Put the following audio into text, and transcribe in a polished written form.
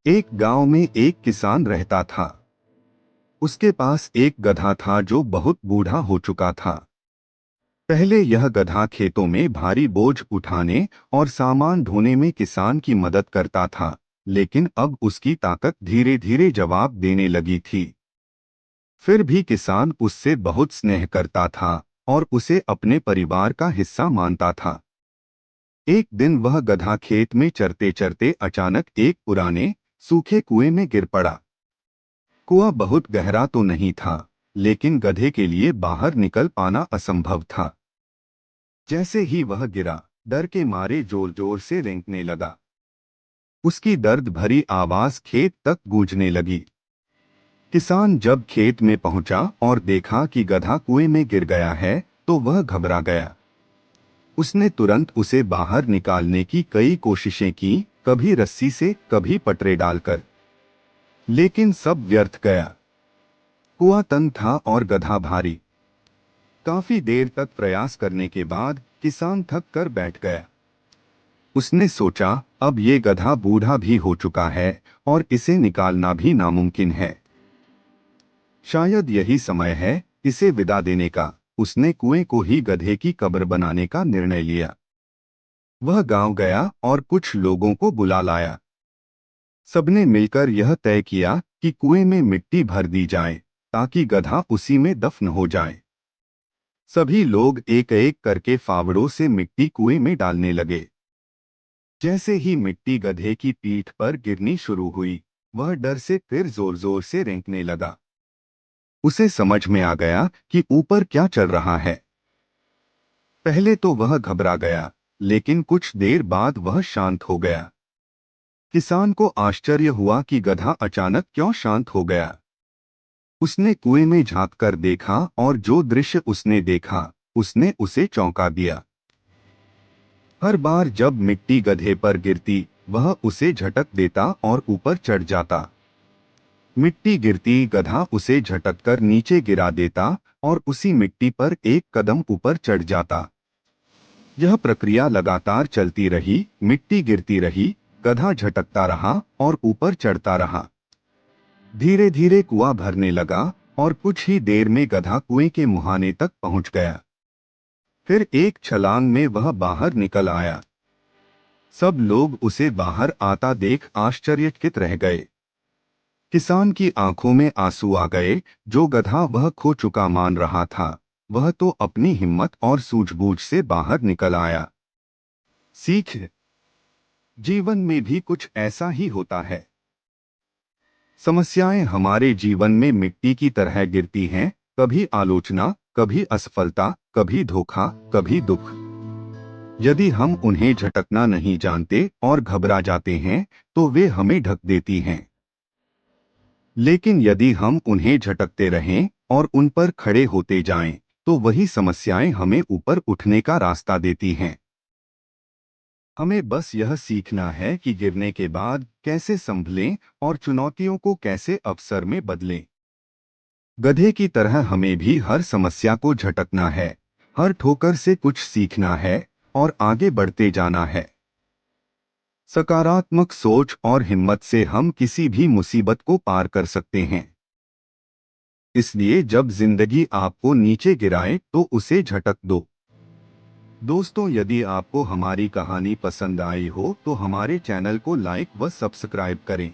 एक गांव में एक किसान रहता था। उसके पास एक गधा था जो बहुत बूढ़ा हो चुका था। पहले यह गधा खेतों में भारी बोझ उठाने और सामान ढोने में किसान की मदद करता था, लेकिन अब उसकी ताकत धीरे धीरे जवाब देने लगी थी। फिर भी किसान उससे बहुत स्नेह करता था और उसे अपने परिवार का हिस्सा मानता था। एक दिन वह गधा खेत में चरते चरते अचानक एक पुराने सूखे कुएं में गिर पड़ा। कुआं बहुत गहरा तो नहीं था, लेकिन गधे के लिए बाहर निकल पाना असंभव था। जैसे ही वह गिरा, डर के मारे जोर जोर से रेंकने लगा। उसकी दर्द भरी आवाज खेत तक गूंजने लगी। किसान जब खेत में पहुंचा और देखा कि गधा कुएं में गिर गया है, तो वह घबरा गया। उसने तुरंत उसे बाहर निकालने की कई कोशिशें की, कभी रस्सी से, कभी पटरे डालकर, लेकिन सब व्यर्थ गया। कुआं तंग था और गधा भारी। काफी देर तक प्रयास करने के बाद किसान थक कर बैठ गया। उसने सोचा, अब ये गधा बूढ़ा भी हो चुका है और इसे निकालना भी नामुमकिन है। शायद यही समय है इसे विदा देने का। उसने कुएं को ही गधे की कब्र बनाने का निर्णय लिया। वह गांव गया और कुछ लोगों को बुला लाया। सबने मिलकर यह तय किया कि कुएं में मिट्टी भर दी जाए, ताकि गधा उसी में दफन हो जाए। सभी लोग एक एक करके फावड़ों से मिट्टी कुएं में डालने लगे। जैसे ही मिट्टी गधे की पीठ पर गिरनी शुरू हुई, वह डर से फिर जोर जोर से रेंकने लगा। उसे समझ में आ गया कि ऊपर क्या चल रहा है। पहले तो वह घबरा गया, लेकिन कुछ देर बाद वह शांत हो गया। किसान को आश्चर्य हुआ कि गधा अचानक क्यों शांत हो गया। उसने कुएं में झांककर देखा और जो दृश्य उसने देखा, उसने उसे चौंका दिया। हर बार जब मिट्टी गधे पर गिरती, वह उसे झटक देता और ऊपर चढ़ जाता। मिट्टी गिरती, गधा उसे झटककर नीचे गिरा देता और उसी मिट्टी पर एक कदम ऊपर चढ़ जाता। यह प्रक्रिया लगातार चलती रही। मिट्टी गिरती रही, गधा झटकता रहा और ऊपर चढ़ता रहा। धीरे धीरे कुआं भरने लगा और कुछ ही देर में गधा कुएं के मुहाने तक पहुंच गया। फिर एक छलांग में वह बाहर निकल आया। सब लोग उसे बाहर आता देख आश्चर्यचकित रह गए। किसान की आंखों में आंसू आ गए। जो गधा वह खो चुका मान रहा था, वह तो अपनी हिम्मत और सूझबूझ से बाहर निकल आया। सीख, जीवन में भी कुछ ऐसा ही होता है। समस्याएं हमारे जीवन में मिट्टी की तरह गिरती हैं, कभी आलोचना, कभी असफलता, कभी धोखा, कभी दुख। यदि हम उन्हें झटकना नहीं जानते और घबरा जाते हैं, तो वे हमें ढक देती हैं। लेकिन यदि हम उन्हें झटकते रहें और उन पर खड़े होते जाएं, तो वही समस्याएं हमें ऊपर उठने का रास्ता देती हैं। हमें बस यह सीखना है कि गिरने के बाद कैसे संभलें और चुनौतियों को कैसे अवसर में बदलें। गधे की तरह हमें भी हर समस्या को झटकना है, हर ठोकर से कुछ सीखना है और आगे बढ़ते जाना है। सकारात्मक सोच और हिम्मत से हम किसी भी मुसीबत को पार कर सकते हैं। इसलिए जब जिंदगी आपको नीचे गिराए, तो उसे झटक दो। दोस्तों, यदि आपको हमारी कहानी पसंद आई हो तो हमारे चैनल को लाइक व सब्सक्राइब करें।